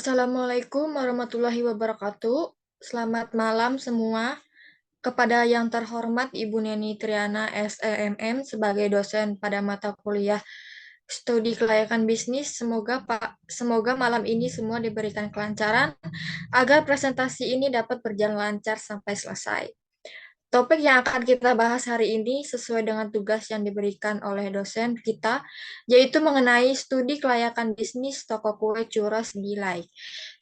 Assalamualaikum warahmatullahi wabarakatuh. Selamat malam semua. Kepada yang terhormat Ibu Neni Triana SEMM sebagai dosen pada mata kuliah Studi Kelayakan Bisnis, semoga malam ini semua diberikan kelancaran agar presentasi ini dapat berjalan lancar sampai selesai. Topik yang akan kita bahas hari ini sesuai dengan tugas yang diberikan oleh dosen kita, yaitu mengenai studi kelayakan bisnis toko kue Churros Delight.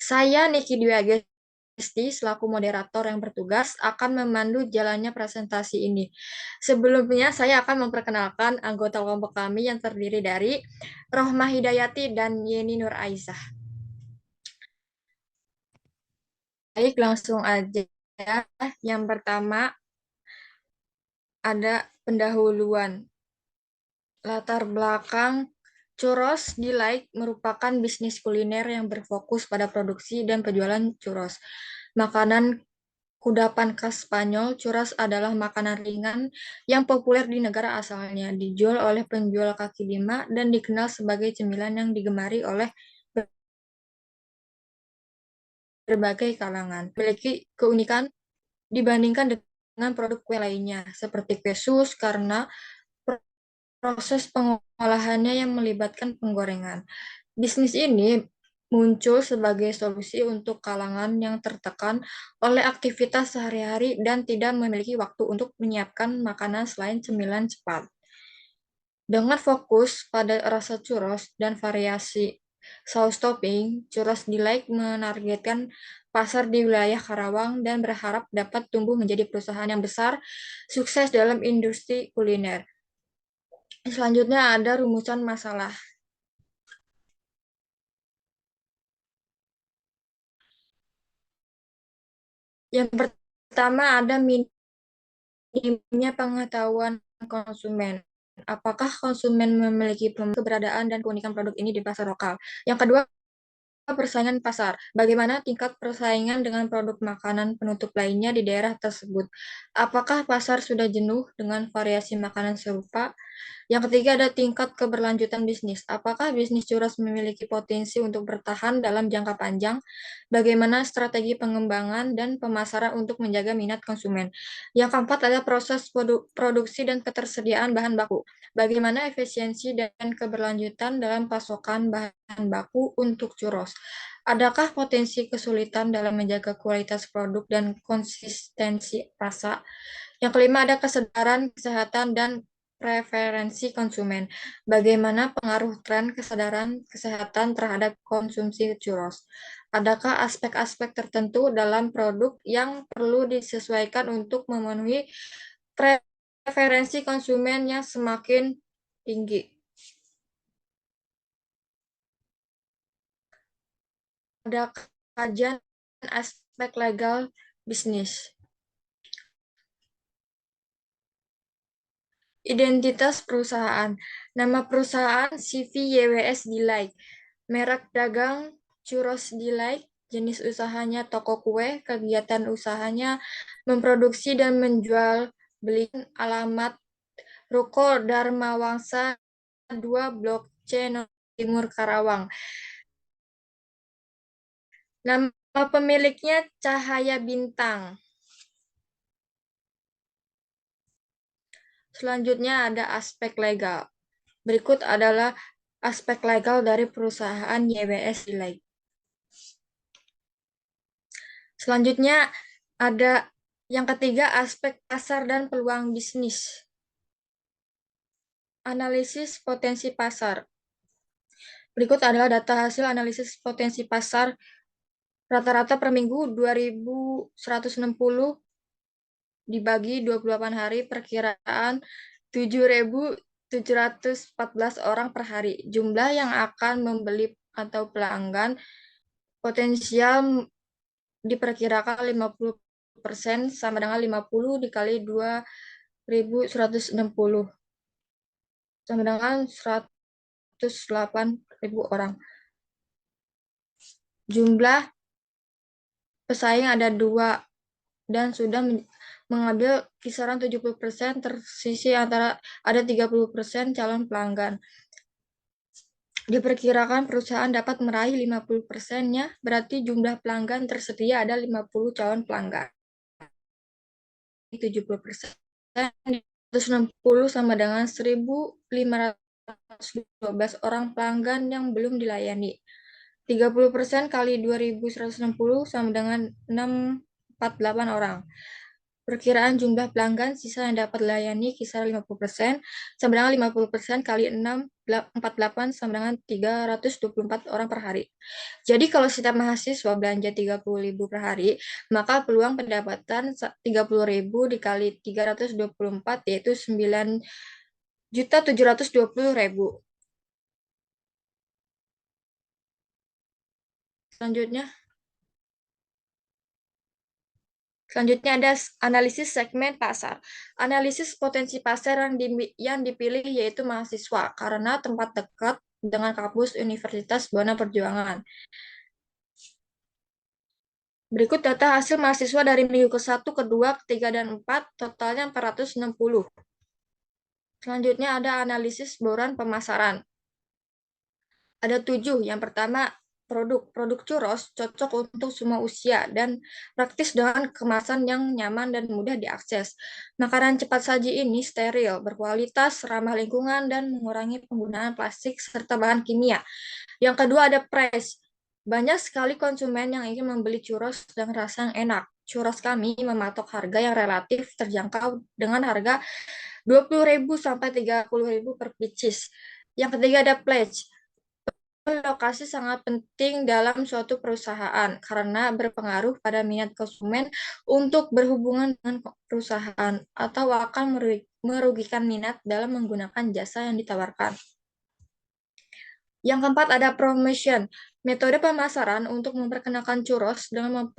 Saya Niki Dwi Agesti selaku moderator yang bertugas akan memandu jalannya presentasi ini. Sebelumnya saya akan memperkenalkan anggota kelompok kami yang terdiri dari Rohmah Hidayati dan Yeni Nur Aisyah. Baik, langsung aja. Yang pertama ada pendahuluan. Latar belakang Churros Delight merupakan bisnis kuliner yang berfokus pada produksi dan penjualan churros. Makanan kudapan khas Spanyol, churros adalah makanan ringan yang populer di negara asalnya, dijual oleh penjual kaki lima dan dikenal sebagai cemilan yang digemari oleh berbagai kalangan. Memiliki keunikan dibandingkan dengan produk kue lainnya, seperti kue sus karena proses pengolahannya yang melibatkan penggorengan. Bisnis ini muncul sebagai solusi untuk kalangan yang tertekan oleh aktivitas sehari-hari dan tidak memiliki waktu untuk menyiapkan makanan selain cemilan cepat. Dengan fokus pada rasa churros dan variasi saus topping, Churros Delight menargetkan pasar di wilayah Karawang dan berharap dapat tumbuh menjadi perusahaan yang besar, sukses dalam industri kuliner. Selanjutnya ada rumusan masalah. Yang pertama ada minimnya pengetahuan konsumen. Apakah konsumen memiliki keberadaan dan keunikan produk ini di pasar lokal? Yang kedua, persaingan pasar. Bagaimana tingkat persaingan dengan produk makanan penutup lainnya di daerah tersebut? Apakah pasar sudah jenuh dengan variasi makanan serupa? Yang ketiga ada tingkat keberlanjutan bisnis. Apakah bisnis churros memiliki potensi untuk bertahan dalam jangka panjang? Bagaimana strategi pengembangan dan pemasaran untuk menjaga minat konsumen? Yang keempat adalah proses produksi dan ketersediaan bahan baku. Bagaimana efisiensi dan keberlanjutan dalam pasokan bahan baku untuk churros? Adakah potensi kesulitan dalam menjaga kualitas produk dan konsistensi rasa? Yang kelima ada kesadaran kesehatan dan preferensi konsumen. Bagaimana pengaruh tren kesadaran kesehatan terhadap konsumsi churros? Adakah aspek-aspek tertentu dalam produk yang perlu disesuaikan untuk memenuhi preferensi konsumen yang semakin tinggi? Ada kajian aspek legal bisnis. Identitas perusahaan. Nama perusahaan CV YWS Delight. Merek dagang Churros Delight. Jenis usahanya toko kue. Kegiatan usahanya memproduksi dan menjual beli. Alamat Ruko Dharma Wangsa 2 Blok C Timur Karawang. Nama pemiliknya Cahaya Bintang. Selanjutnya ada aspek legal. Berikut adalah aspek legal dari perusahaan YWS Delight. Selanjutnya ada yang ketiga aspek pasar dan peluang bisnis. Analisis potensi pasar. Berikut adalah data hasil analisis potensi pasar rata-rata per minggu 2.160 dibagi 28 hari, perkiraan 7.714 orang per hari. Jumlah yang akan membeli atau pelanggan potensial diperkirakan 50% sama dengan 50 dikali 2.160 sama dengan 108.000 orang. Jumlah pesaing ada 2 dan sudah mengambil kisaran 70%, tersisi antara ada 30% calon pelanggan. Diperkirakan perusahaan dapat meraih 50%-nya, berarti jumlah pelanggan tersedia ada 50 calon pelanggan. 70%, 160 sama dengan 1.512 orang pelanggan yang belum dilayani. 30% kali 2.160 sama dengan 648 orang. Perkiraan jumlah pelanggan sisa yang dapat dilayani kisaran 50%, sama dengan 50% kali 648 sama dengan 324 orang per hari. Jadi kalau setiap mahasiswa belanja 30.000 per hari, maka peluang pendapatan 30.000 dikali 324 yaitu 9.720.000. Selanjutnya, Selanjutnya ada analisis segmen pasar. Analisis potensi pasar yang dipilih yaitu mahasiswa karena tempat dekat dengan kampus Universitas Buana Perjuangan. Berikut data hasil mahasiswa dari minggu ke-1, ke-2, ke-3, dan 4, totalnya 460. Selanjutnya ada analisis bauran pemasaran. Ada 7. Yang pertama, produk churros cocok untuk semua usia dan praktis dengan kemasan yang nyaman dan mudah diakses. Makanan cepat saji ini steril, berkualitas, ramah lingkungan, dan mengurangi penggunaan plastik serta bahan kimia. Yang kedua ada price. Banyak sekali konsumen yang ingin membeli churros dengan rasa yang enak. Churros kami mematok harga yang relatif terjangkau dengan harga 20.000 sampai 30.000 per pieces. Yang ketiga ada pledge. Lokasi sangat penting dalam suatu perusahaan karena berpengaruh pada minat konsumen untuk berhubungan dengan perusahaan atau akan merugikan minat dalam menggunakan jasa yang ditawarkan. Yang keempat ada promotion. Metode pemasaran untuk memperkenalkan churros dengan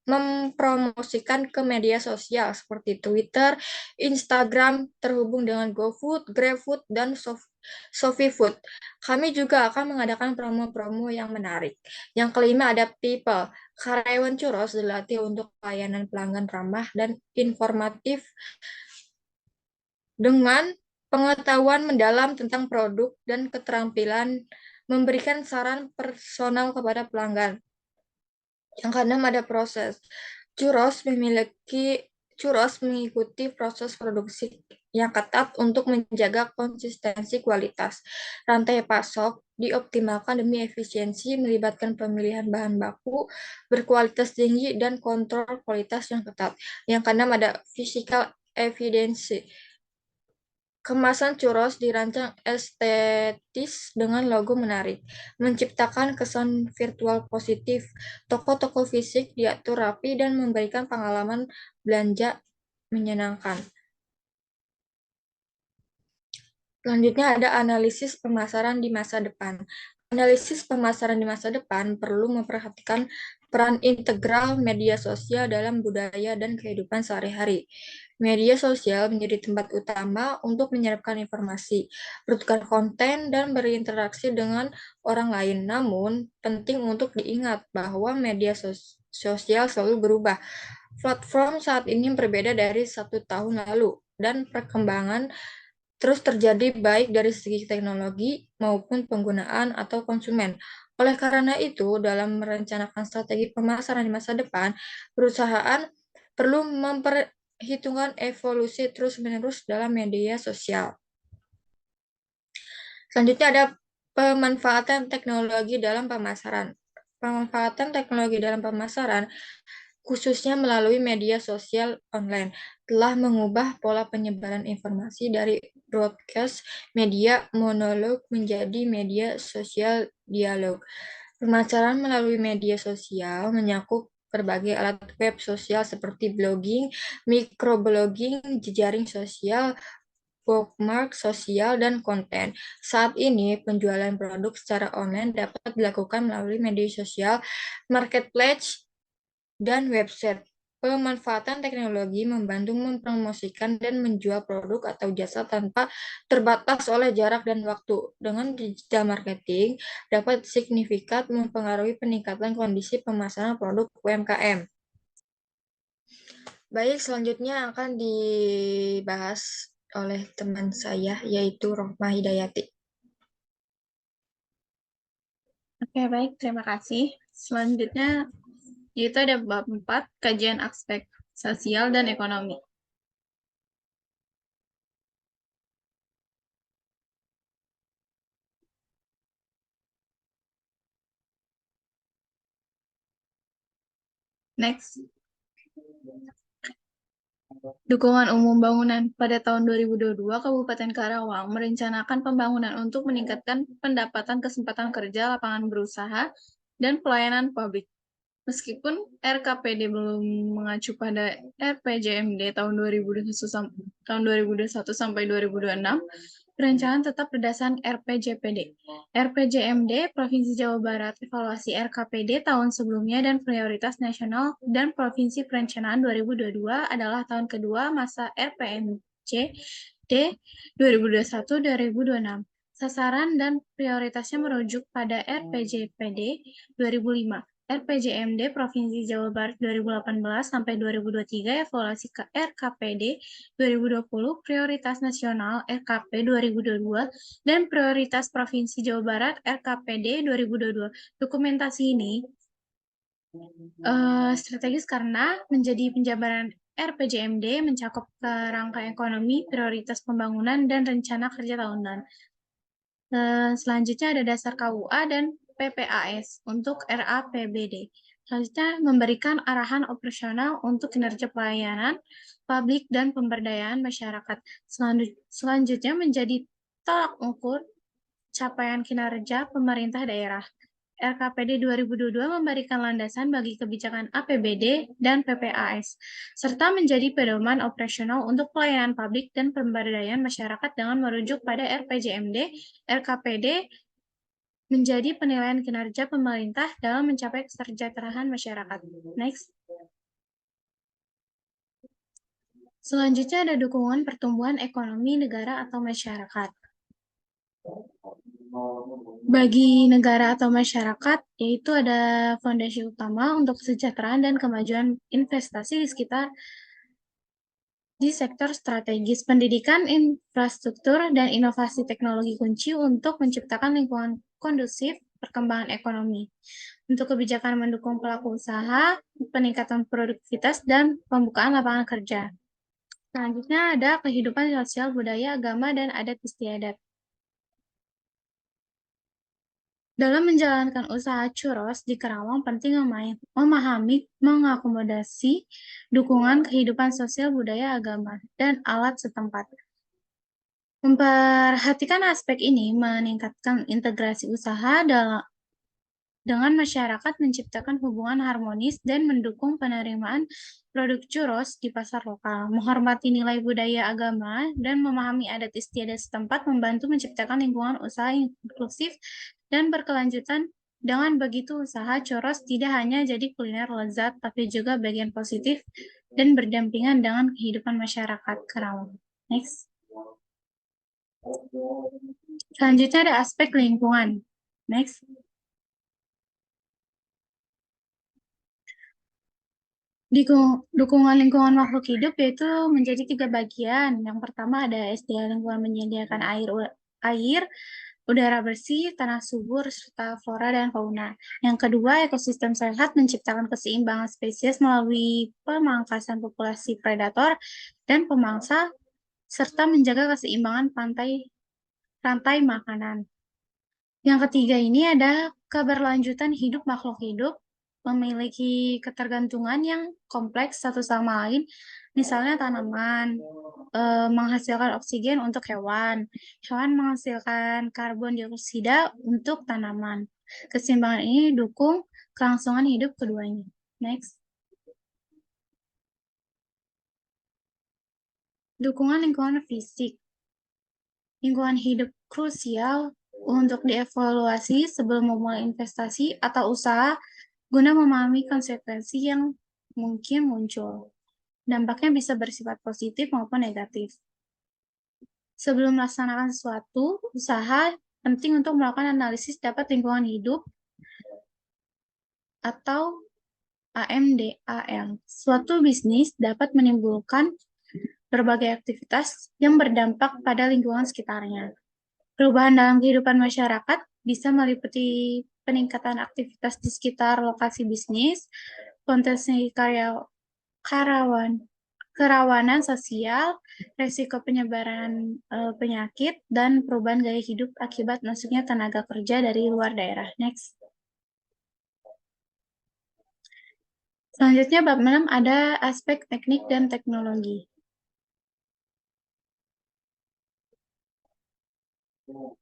mempromosikan ke media sosial seperti Twitter, Instagram, terhubung dengan GoFood, GrabFood, dan ShopeeFood. Kami juga akan mengadakan promo-promo yang menarik. Yang kelima ada people. Karyawan churros dilatih untuk pelayanan pelanggan ramah dan informatif dengan pengetahuan mendalam tentang produk dan keterampilan memberikan saran personal kepada pelanggan. Yang keenam ada proses. Churros mengikuti proses produksi yang ketat untuk menjaga konsistensi kualitas. Rantai pasok dioptimalkan demi efisiensi, melibatkan pemilihan bahan baku berkualitas tinggi dan kontrol kualitas yang ketat. Yang keenam ada physical evidence. Kemasan churros dirancang estetis dengan logo menarik, menciptakan kesan virtual positif. Toko-toko fisik diatur rapi dan memberikan pengalaman belanja menyenangkan. Selanjutnya ada analisis pemasaran di masa depan. Analisis pemasaran di masa depan perlu memperhatikan peran integral media sosial dalam budaya dan kehidupan sehari-hari. Media sosial menjadi tempat utama untuk menyerapkan informasi, bertukar konten, dan berinteraksi dengan orang lain. Namun, penting untuk diingat bahwa media sosial selalu berubah. Platform saat ini berbeda dari 1 tahun lalu, dan perkembangan terus terjadi baik dari segi teknologi maupun penggunaan atau konsumen. Oleh karena itu, dalam merencanakan strategi pemasaran di masa depan, perusahaan perlu memperhitungkan evolusi terus-menerus dalam media sosial. Selanjutnya ada pemanfaatan teknologi dalam pemasaran. Pemanfaatan teknologi dalam pemasaran khususnya melalui media sosial online, telah mengubah pola penyebaran informasi dari broadcast media monolog menjadi media sosial dialog. Pemasaran melalui media sosial menyakup berbagai alat web sosial seperti blogging, microblogging, jejaring sosial, bookmark sosial, dan konten. Saat ini, penjualan produk secara online dapat dilakukan melalui media sosial, marketplace, dan website. Pemanfaatan teknologi membantu mempromosikan dan menjual produk atau jasa tanpa terbatas oleh jarak dan waktu. Dengan digital marketing, dapat signifikan mempengaruhi peningkatan kondisi pemasaran produk UMKM. Baik, selanjutnya akan dibahas oleh teman saya, yaitu Rohmah Hidayati. Oke, baik. Terima kasih. Selanjutnya, yaitu ada bab 4, kajian aspek sosial dan ekonomi. Next. Dukungan umum bangunan. Pada tahun 2022, Kabupaten Karawang merencanakan pembangunan untuk meningkatkan pendapatan kesempatan kerja, lapangan berusaha, dan pelayanan publik. Meskipun RKPD belum mengacu pada RPJMD tahun 2021 sampai 2026, perencanaan tetap berdasarkan RPJPD. RPJMD Provinsi Jawa Barat, evaluasi RKPD tahun sebelumnya dan prioritas nasional dan provinsi perencanaan 2022 adalah tahun kedua masa RPMJD 2021-2026. Sasaran dan prioritasnya merujuk pada RPJPD 2005. RPJMD Provinsi Jawa Barat 2018 sampai 2023, evaluasi ke RKPD 2020, prioritas nasional RKP 2022, dan prioritas Provinsi Jawa Barat RKPD 2022. Dokumentasi ini strategis karena menjadi penjabaran RPJMD mencakup kerangka ekonomi, prioritas pembangunan, dan rencana kerja tahunan. Selanjutnya ada dasar KUA dan PPAS untuk RAPBD. Selanjutnya memberikan arahan operasional untuk kinerja pelayanan publik dan pemberdayaan masyarakat. Selanjutnya menjadi tolak ukur capaian kinerja pemerintah daerah. RKPD 2022 memberikan landasan bagi kebijakan APBD dan PPAS, serta menjadi pedoman operasional untuk pelayanan publik dan pemberdayaan masyarakat dengan merujuk pada RPJMD, RKPD menjadi penilaian kinerja pemerintah dalam mencapai kesejahteraan masyarakat. Next. Selanjutnya ada dukungan pertumbuhan ekonomi negara atau masyarakat. Bagi negara atau masyarakat, yaitu ada fondasi utama untuk kesejahteraan dan kemajuan investasi di sekitar di sektor strategis, pendidikan, infrastruktur, dan inovasi teknologi kunci untuk menciptakan lingkungan kondusif perkembangan ekonomi. Untuk kebijakan mendukung pelaku usaha, peningkatan produktivitas, dan pembukaan lapangan kerja. Selanjutnya ada kehidupan sosial, budaya, agama, dan adat istiadat. Dalam menjalankan usaha churros di Karawang, penting memahami, mengakomodasi dukungan kehidupan sosial, budaya, agama, dan alat setempat. Memperhatikan aspek ini meningkatkan integrasi usaha dengan masyarakat, menciptakan hubungan harmonis, dan mendukung penerimaan produk churros di pasar lokal. Menghormati nilai budaya agama dan memahami adat istiadat setempat membantu menciptakan lingkungan usaha inklusif dan berkelanjutan. Dengan begitu, usaha churros tidak hanya jadi kuliner lezat, tapi juga bagian positif dan berdampingan dengan kehidupan masyarakat Karawang. Next. Selanjutnya ada aspek lingkungan. Next. Dukungan lingkungan makhluk hidup yaitu menjadi 3 bagian. Yang pertama ada SDA lingkungan menyediakan air, udara bersih, tanah subur, serta flora dan fauna. Yang kedua, ekosistem sehat menciptakan keseimbangan spesies melalui pemangkasan populasi predator dan pemangsa, serta menjaga keseimbangan rantai makanan. Yang ketiga ini ada keberlanjutan hidup makhluk hidup, memiliki ketergantungan yang kompleks satu sama lain, misalnya tanaman menghasilkan oksigen untuk hewan, hewan menghasilkan karbon dioksida untuk tanaman. Keseimbangan ini dukung kelangsungan hidup keduanya. Next. Dukungan lingkungan fisik. Lingkungan hidup krusial untuk dievaluasi sebelum memulai investasi atau usaha guna memahami konsekuensi yang mungkin muncul. Dampaknya bisa bersifat positif maupun negatif. Sebelum melaksanakan suatu usaha, penting untuk melakukan analisis dapat lingkungan hidup atau AMDAL. Suatu bisnis dapat menimbulkan berbagai aktivitas yang berdampak pada lingkungan sekitarnya. Perubahan dalam kehidupan masyarakat bisa meliputi peningkatan aktivitas di sekitar lokasi bisnis, potensi kerawanan sosial, resiko penyebaran penyakit, dan perubahan gaya hidup akibat masuknya tenaga kerja dari luar daerah. Next. Selanjutnya bab 6 ada aspek teknik dan teknologi.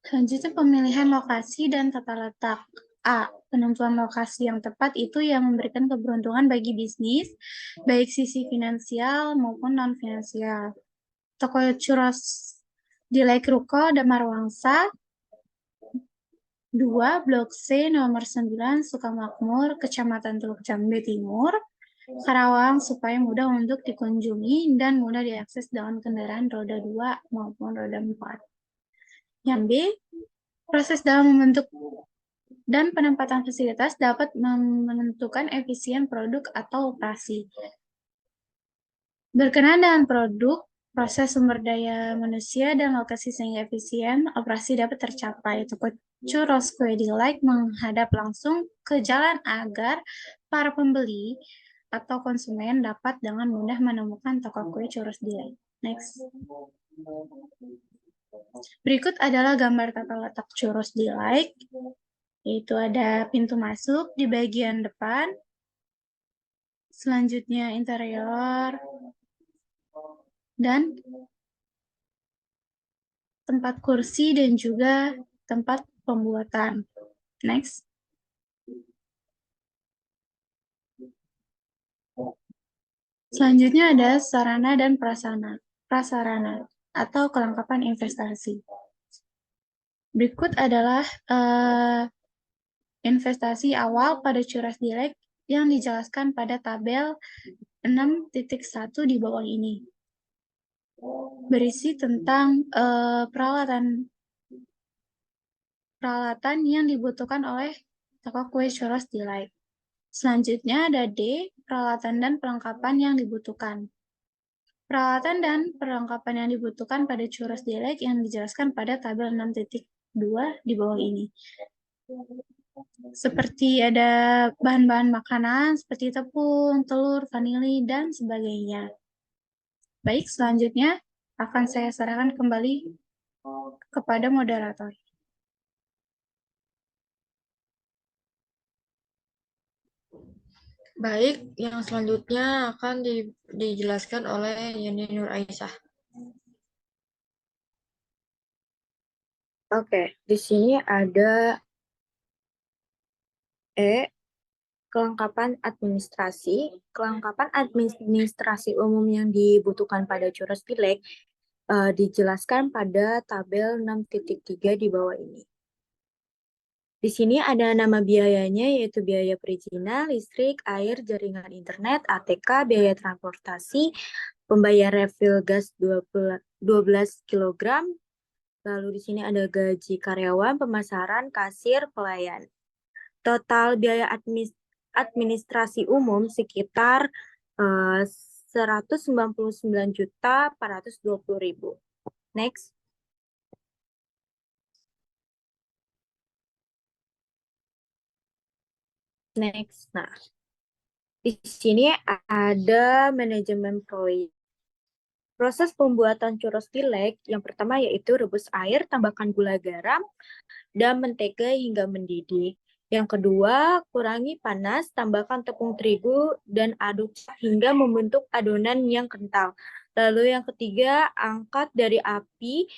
Selanjutnya pemilihan lokasi dan tata letak. A. Penentuan lokasi yang tepat itu yang memberikan keberuntungan bagi bisnis, baik sisi finansial maupun non-finansial. Toko churros di Lake Ruko, Damar Wangsa. 2. Blok C nomor 9, Sukamakmur, Kecamatan Teluk Jambe Timur, Karawang, supaya mudah untuk dikunjungi dan mudah diakses dengan kendaraan roda 2 maupun roda 4. Yang B. Proses dalam membentuk dan penempatan fasilitas dapat menentukan efisien produk atau operasi. Berkenaan dengan produk, proses sumber daya manusia dan lokasi sehingga efisien, operasi dapat tercapai. Toko churros kue delight menghadap langsung ke jalan agar para pembeli atau konsumen dapat dengan mudah menemukan toko kue churros delight. Next. Berikut adalah gambar tata letak churros delight. Yaitu ada pintu masuk di bagian depan, selanjutnya interior, dan tempat kursi dan juga tempat pembuatan. Next. Selanjutnya ada sarana dan prasarana atau kelengkapan investasi. Berikut adalah investasi awal pada churros delight yang dijelaskan pada tabel 6.1 di bawah ini. Berisi tentang peralatan yang dibutuhkan oleh toko kue churros delight. Selanjutnya ada D, peralatan dan perlengkapan yang dibutuhkan. Peralatan dan perlengkapan yang dibutuhkan pada churros delight yang dijelaskan pada tabel 6.2 di bawah ini. Seperti ada bahan-bahan makanan seperti tepung, telur, vanili, dan sebagainya. Baik, selanjutnya akan saya serahkan kembali kepada moderator. Baik, yang selanjutnya akan dijelaskan oleh Yeni Nur Aisyah. Oke, di sini ada kelengkapan administrasi. Kelengkapan administrasi umum yang dibutuhkan pada churros delight dijelaskan pada tabel 6.3 di bawah ini. Di sini ada nama biayanya, yaitu biaya perizinan, listrik, air, jaringan internet, ATK, biaya transportasi, pembayar refill gas 12 kg. Lalu di sini ada gaji karyawan, pemasaran, kasir, pelayan. Total biaya administrasi umum sekitar 199.420.000. Next. Next. Nah, di sini ada manajemen proyek. Proses pembuatan churros delight yang pertama yaitu rebus air, tambahkan gula garam, dan mentega hingga mendidih. Yang kedua, kurangi panas, tambahkan tepung terigu, dan aduk hingga membentuk adonan yang kental. Lalu yang ketiga, angkat dari api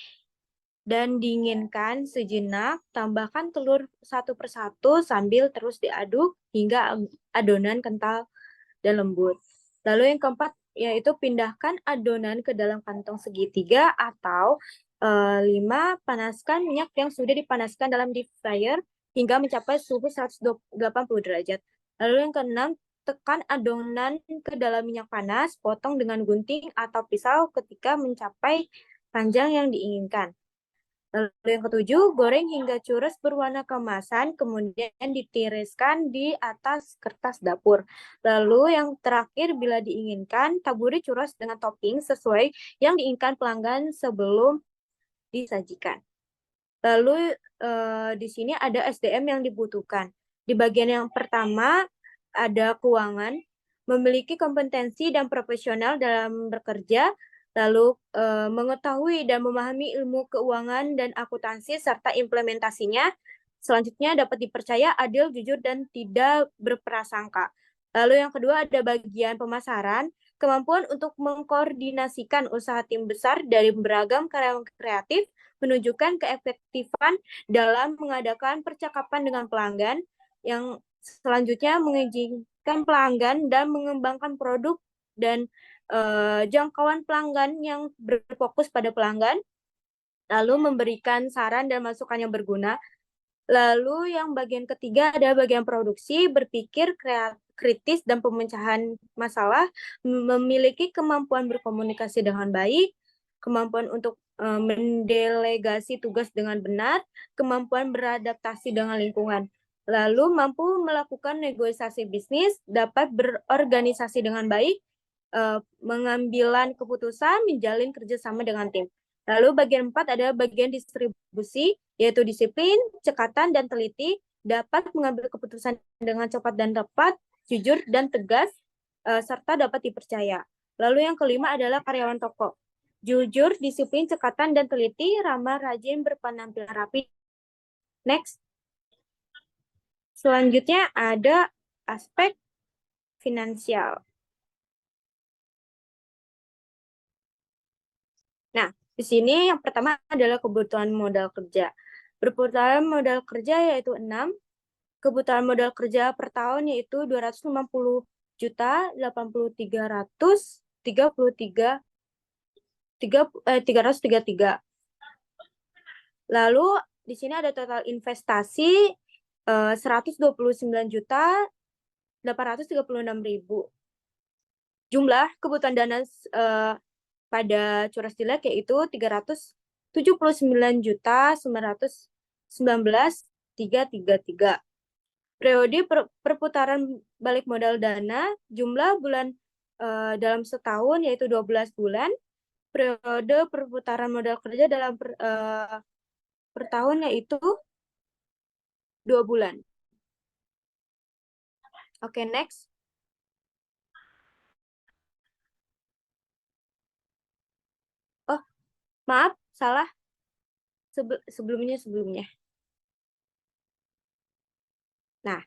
dan dinginkan sejenak, tambahkan telur satu persatu sambil terus diaduk hingga adonan kental dan lembut. Lalu yang keempat, yaitu pindahkan adonan ke dalam kantong segitiga atau 5, panaskan minyak yang sudah dipanaskan dalam deep fryer hingga mencapai suhu 180 derajat. Lalu yang keenam, tekan adonan ke dalam minyak panas, potong dengan gunting atau pisau ketika mencapai panjang yang diinginkan. Lalu yang ketujuh, goreng hingga churros berwarna keemasan, kemudian ditiriskan di atas kertas dapur. Lalu yang terakhir, bila diinginkan, taburi churros dengan topping sesuai yang diinginkan pelanggan sebelum disajikan. Lalu di sini ada SDM yang dibutuhkan. Di bagian yang pertama ada keuangan, memiliki kompetensi dan profesional dalam bekerja, lalu mengetahui dan memahami ilmu keuangan dan akuntansi serta implementasinya. Selanjutnya dapat dipercaya, adil, jujur, dan tidak berprasangka. Lalu yang kedua ada bagian pemasaran, kemampuan untuk mengkoordinasikan usaha tim besar dari beragam karyawan kreatif, menunjukkan keefektifan dalam mengadakan percakapan dengan pelanggan, yang selanjutnya mengizinkan pelanggan dan mengembangkan produk dan jangkauan pelanggan yang berfokus pada pelanggan, lalu memberikan saran dan masukan yang berguna. Lalu yang bagian ketiga ada bagian produksi, berpikir kritis dan pemecahan masalah, memiliki kemampuan berkomunikasi dengan baik, kemampuan untuk mendelegasi tugas dengan benar, kemampuan beradaptasi dengan lingkungan. Lalu mampu melakukan negosiasi bisnis, dapat berorganisasi dengan baik, mengambilan keputusan, menjalin kerjasama dengan tim. Lalu bagian 4 ada bagian distribusi, yaitu disiplin, cekatan, dan teliti, dapat mengambil keputusan dengan cepat dan tepat, jujur dan tegas, serta dapat dipercaya. Lalu yang kelima adalah karyawan toko. Jujur, disiplin, cekatan, dan teliti, ramah, rajin, berpenampilan rapi. Next. Selanjutnya ada aspek finansial. Nah, di sini yang pertama adalah kebutuhan modal kerja. Kebutuhan modal kerja yaitu 6. Kebutuhan modal kerja per tahun yaitu 250 juta 333. Lalu di sini ada total investasi 129 juta 836.000. Jumlah kebutuhan dana pada Curas Dilek yaitu 379.919.333. Periode perputaran balik modal dana, jumlah bulan dalam setahun yaitu 12 bulan. Periode perputaran modal kerja dalam per tahun yaitu 2 bulan. Oke, next. Oh, maaf, salah. Sebelumnya. Nah,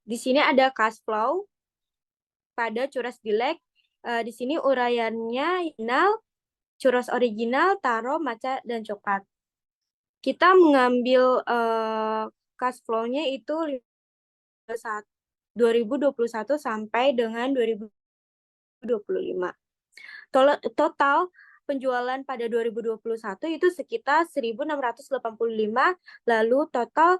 di sini ada cash flow pada Curas Dilek. Di sini uraiannya final, Curas original, taro, maca, dan coklat. Kita mengambil cash flow-nya itu 2021 sampai dengan 2025. Total penjualan pada 2021 itu sekitar 1.685, lalu total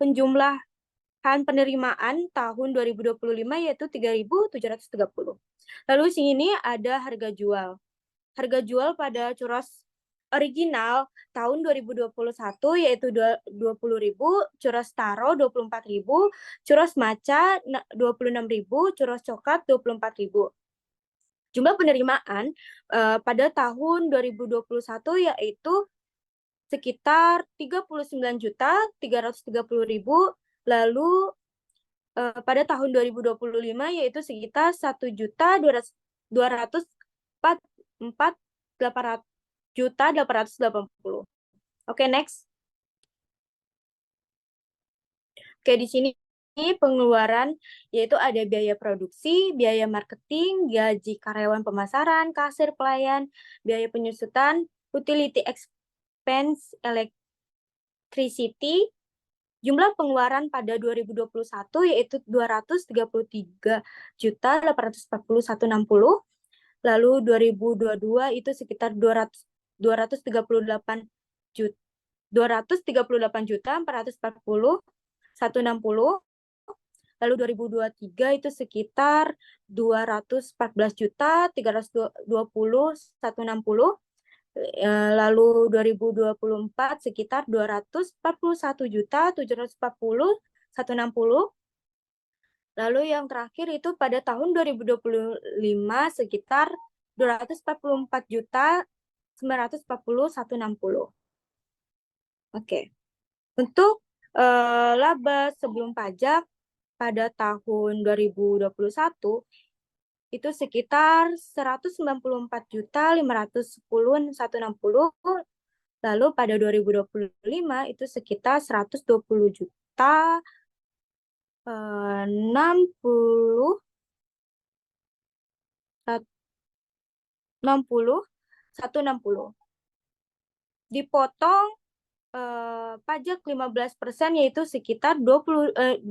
penjumlahan penerimaan tahun 2025 yaitu 3.730. Lalu sini ada harga jual. Harga jual pada Curas original tahun 2021 yaitu 20.000, Curas taro 24.000, Curas maca 26.000, Curas coklat 24.000. Jumlah penerimaan pada tahun 2021 yaitu sekitar 39.330.000, lalu pada tahun 2025 yaitu sekitar 1.244.880. Oke, next. Oke, di sini pengeluaran yaitu ada biaya produksi, biaya marketing, gaji karyawan pemasaran, kasir pelayan, biaya penyusutan, utility expense, electricity. Jumlah pengeluaran pada 2021 yaitu 233.841.60. Lalu 2022 itu sekitar 238 juta 440.160. Lalu 2023 itu sekitar 214.320.160. Lalu 2024 sekitar 241.740.160. Lalu yang terakhir itu pada tahun 2025 sekitar 244.940.160. Oke. Untuk laba sebelum pajak pada tahun 2021 itu sekitar 194.510.160. Lalu pada 2025 itu sekitar 120 juta 60 160 dipotong pajak 15% yaitu sekitar 2021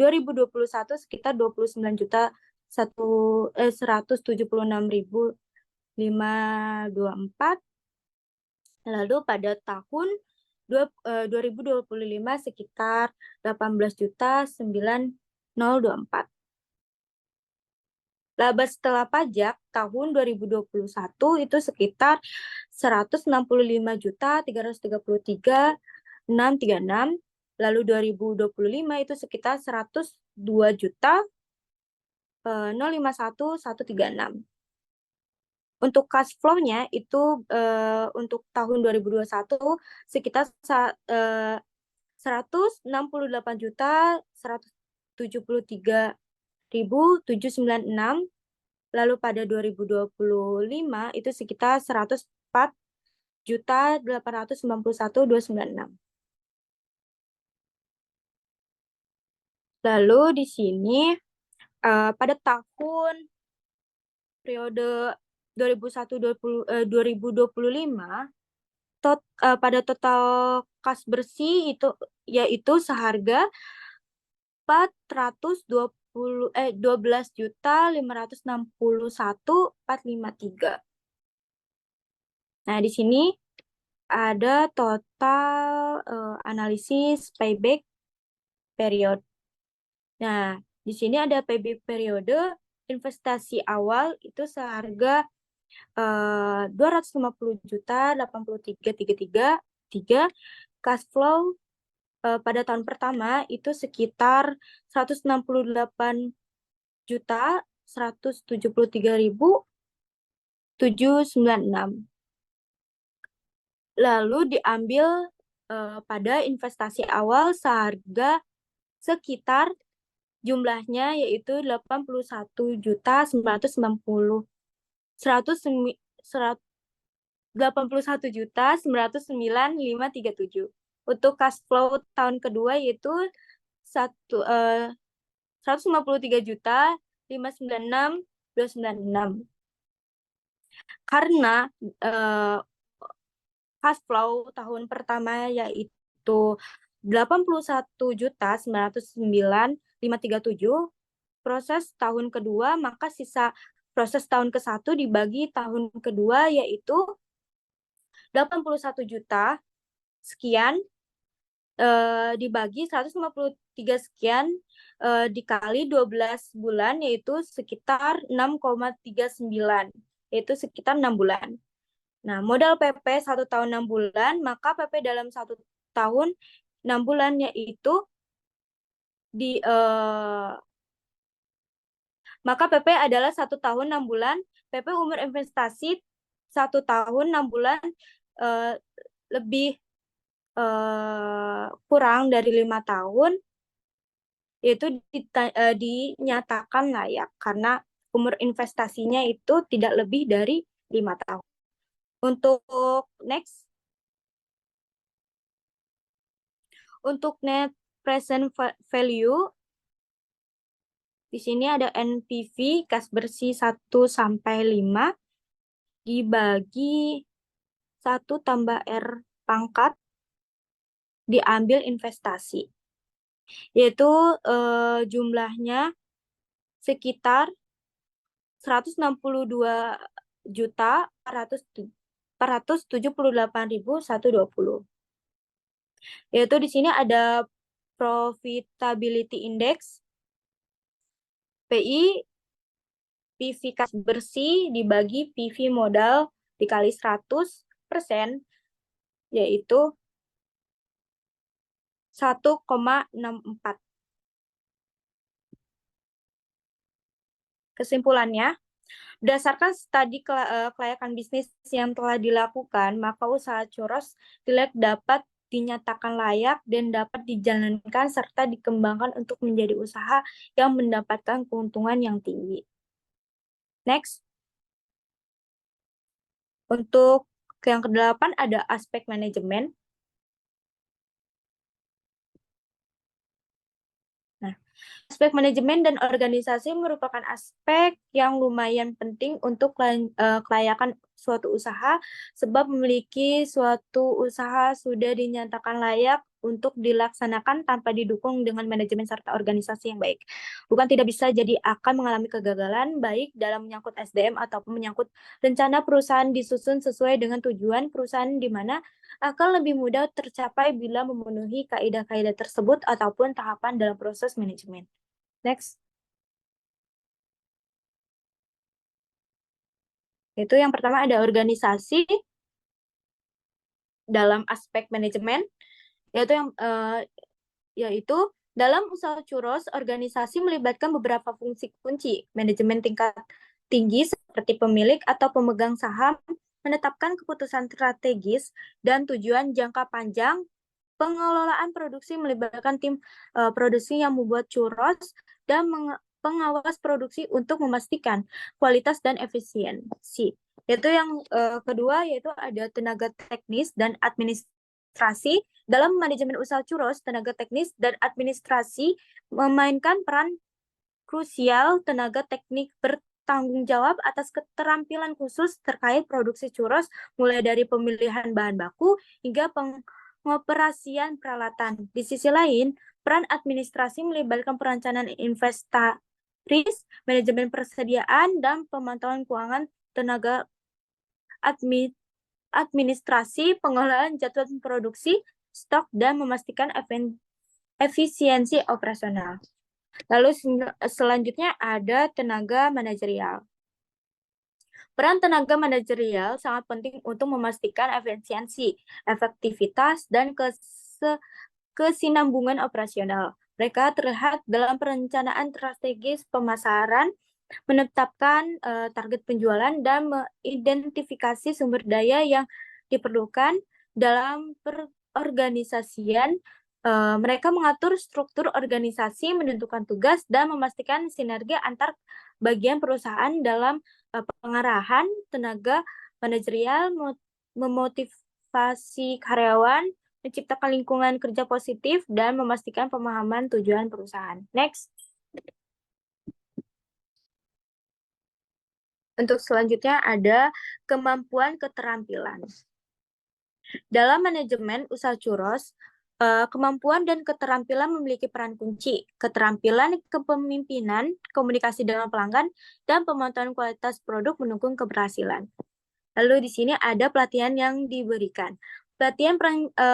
sekitar 29 juta 176.524. Lalu pada tahun 2025 sekitar 18 juta 9.024. Laba setelah pajak tahun 2021 itu sekitar 165 juta 333.636. Lalu 2025 itu sekitar 102 juta 051.136. Untuk cash flow-nya itu untuk tahun 2021 sekitar 168 juta 173.796. Lalu pada 2025 itu sekitar 104 juta 891.296. Lalu di sini pada tahun periode 2025 pada total kas bersih itu yaitu seharga 12 juta 561.453. Nah, di sini ada total analisis payback period. Nah, di sini ada payback periode investasi awal itu seharga 250 juta 83.333. Cash flow pada tahun pertama itu sekitar 168 juta 173.796. Lalu diambil pada investasi awal seharga sekitar jumlahnya yaitu 81 juta 81 juta 909.537. Untuk cash flow tahun kedua yaitu 153 juta 596.296. Karena cash flow tahun pertama yaitu 81 juta 909.537, proses tahun kedua, maka sisa proses tahun ke-1 dibagi tahun kedua yaitu 81 juta sekian dibagi 153 sekian dikali 12 bulan yaitu sekitar 6,39, yaitu sekitar 6 bulan. Nah, modal PP 1 tahun 6 bulan, maka PP dalam 1 tahun 6 bulan yaitu maka PP adalah 1 tahun 6 bulan, PP umur investasi 1 tahun 6 bulan lebih kurang dari 5 tahun, yaitu dinyatakan layak karena umur investasinya itu tidak lebih dari 5 tahun. Untuk next, untuk net present value, di sini ada NPV kas bersih 1 sampai 5 dibagi 1 tambah R pangkat diambil investasi, yaitu jumlahnya sekitar 162 juta 478.120. Yaitu di sini ada profitability index PI PV kas bersih dibagi PV modal dikali 100%, yaitu 1,64. Kesimpulannya, berdasarkan studi kelayakan bisnis yang telah dilakukan, maka usaha churros Delight dapat dinyatakan layak dan dapat dijalankan serta dikembangkan untuk menjadi usaha yang mendapatkan keuntungan yang tinggi. Next. Untuk yang ke-8 ada aspek manajemen. Nah, aspek manajemen dan organisasi merupakan aspek yang lumayan penting untuk kelayakan suatu usaha, sebab memiliki suatu usaha sudah dinyatakan layak untuk dilaksanakan tanpa didukung dengan manajemen serta organisasi yang baik. Bukan tidak bisa, jadi akan mengalami kegagalan baik dalam menyangkut SDM ataupun menyangkut rencana perusahaan disusun sesuai dengan tujuan perusahaan, di mana akan lebih mudah tercapai bila memenuhi kaidah-kaidah tersebut ataupun tahapan dalam proses manajemen. Next. Itu yang pertama ada organisasi dalam aspek manajemen, yaitu dalam usaha churros, organisasi melibatkan beberapa fungsi kunci. Manajemen tingkat tinggi seperti pemilik atau pemegang saham menetapkan keputusan strategis dan tujuan jangka panjang. Pengelolaan produksi melibatkan tim produksi yang membuat churros dan pengawas produksi untuk memastikan kualitas dan efisiensi. Yaitu yang kedua, yaitu ada tenaga teknis dan administrasi. Dalam manajemen usaha churros, tenaga teknis dan administrasi memainkan peran krusial. Tenaga teknik bertanggung jawab atas keterampilan khusus terkait produksi churros, mulai dari pemilihan bahan baku hingga pengoperasian peralatan. Di sisi lain, peran administrasi melibatkan perencanaan inventaris, manajemen persediaan, dan pemantauan keuangan. Tenaga administrasi, pengelolaan jadwal produksi, stok, dan memastikan efisiensi operasional. Lalu selanjutnya ada tenaga manajerial. Peran tenaga manajerial sangat penting untuk memastikan efisiensi, efektivitas, dan kesinambungan operasional. Mereka terlihat dalam perencanaan strategis pemasaran, menetapkan target penjualan, dan mengidentifikasi sumber daya yang diperlukan dalam perorganisasian. Mereka mengatur struktur organisasi, menentukan tugas, dan memastikan sinergi antar bagian perusahaan. Dalam pengarahan, tenaga manajerial memotivasi karyawan, menciptakan lingkungan kerja positif, dan memastikan pemahaman tujuan perusahaan. Next. Untuk selanjutnya ada kemampuan keterampilan. Dalam manajemen usaha churros, kemampuan dan keterampilan memiliki peran kunci. Keterampilan kepemimpinan, komunikasi dengan pelanggan, dan pemantauan kualitas produk mendukung keberhasilan. Lalu di sini ada pelatihan yang diberikan. Pelatihan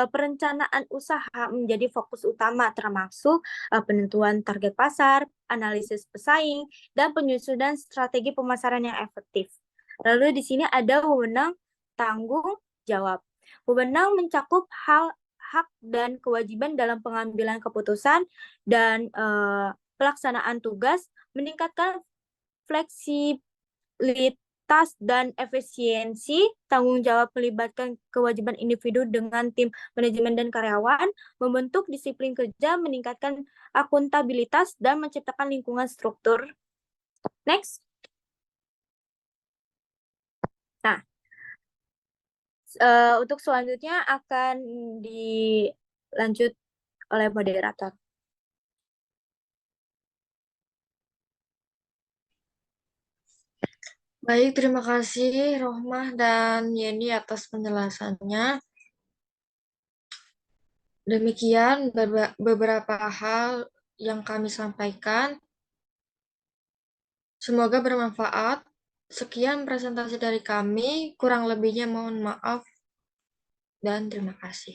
perencanaan usaha menjadi fokus utama, termasuk penentuan target pasar, analisis pesaing, dan penyusunan strategi pemasaran yang efektif. Lalu di sini ada wewenang tanggung jawab. Wewenang mencakup hak dan kewajiban dalam pengambilan keputusan dan pelaksanaan tugas, meningkatkan fleksibilitas dan efisiensi. Tanggung jawab melibatkan kewajiban individu dengan tim manajemen dan karyawan, membentuk disiplin kerja, meningkatkan akuntabilitas, dan menciptakan lingkungan struktur. Next. Nah, untuk selanjutnya akan dilanjut oleh moderator. Baik, terima kasih Rohmah dan Yeni atas penjelasannya. Demikian beberapa hal yang kami sampaikan. Semoga bermanfaat. Sekian presentasi dari kami, kurang lebihnya mohon maaf dan terima kasih.